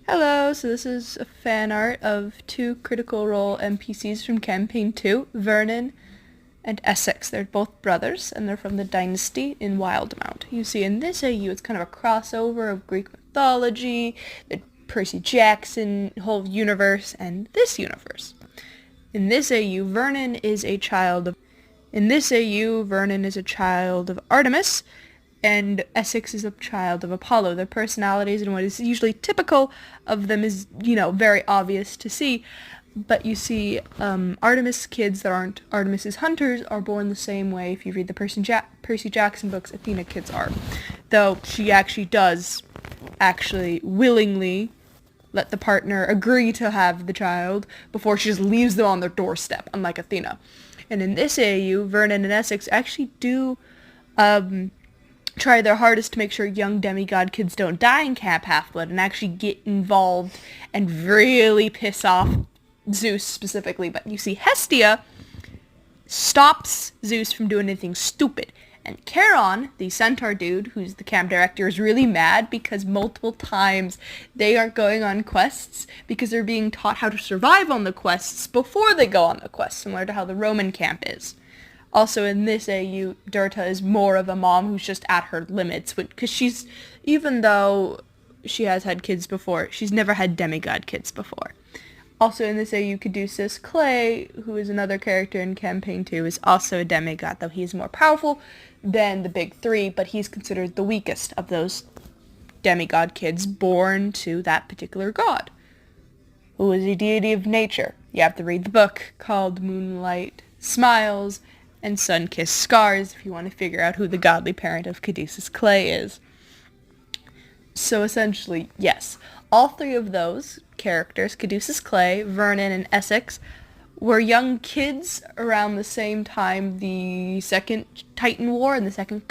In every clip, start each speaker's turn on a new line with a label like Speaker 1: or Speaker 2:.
Speaker 1: Hello, so this is a fan art of two Critical Role NPCs from Campaign 2, Vernon and Essex. They're both brothers, and they're from the Dynasty in Wildemount. You see, in this AU, it's kind of a crossover of Greek mythology, the Percy Jackson whole universe, and this universe. In this AU, Vernon is a child of Artemis, and Essex is a child of Apollo. Their personalities and what is usually typical of them is, very obvious to see. But you see, Artemis kids that aren't Artemis's hunters are born the same way if you read the Percy Jackson books Athena kids are. Though she does willingly let the partner agree to have the child before she just leaves them on their doorstep, unlike Athena. And in this AU, Vernon and Essex actually do try their hardest to make sure young demigod kids don't die in Camp Half-Blood and actually get involved and really piss off Zeus specifically. But you see, Hestia stops Zeus from doing anything stupid. And Charon, the centaur dude, who's the camp director, is really mad because multiple times they aren't going on quests because they're being taught how to survive on the quests before they go on the quest, similar to how the Roman camp is. Also, in this AU, Dirta is more of a mom who's just at her limits, because even though she has had kids before, she's never had demigod kids before. Also, in this AU, Caduceus Clay, who is another character in Campaign 2, is also a demigod, though he's more powerful than the big three, but he's considered the weakest of those demigod kids born to that particular god, who is a deity of nature. You have to read the book called Moonlight, Smiles, and Sun-Kissed Scars if you want to figure out who the godly parent of Caduceus Clay is. So essentially, yes, all three of those characters, Caduceus Clay, Vernon, and Essex, were young kids around the same time the Second Titan War and the Second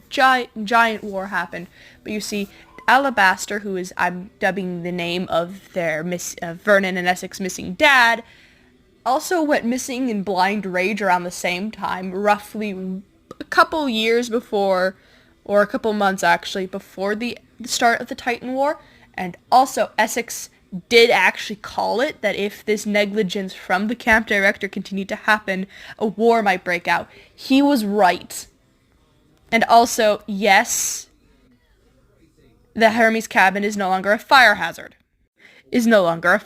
Speaker 1: Giant War happened. But you see, Alabaster, who is, I'm dubbing the name of their Vernon and Essex missing dad, also went missing in blind rage around the same time, roughly a couple years before, or a couple months actually, before the start of the Titan War. And also, Essex did actually call it that if this negligence from the camp director continued to happen, a war might break out. He was right. And also, yes, the Hermes cabin is no longer a fire hazard. Is no longer a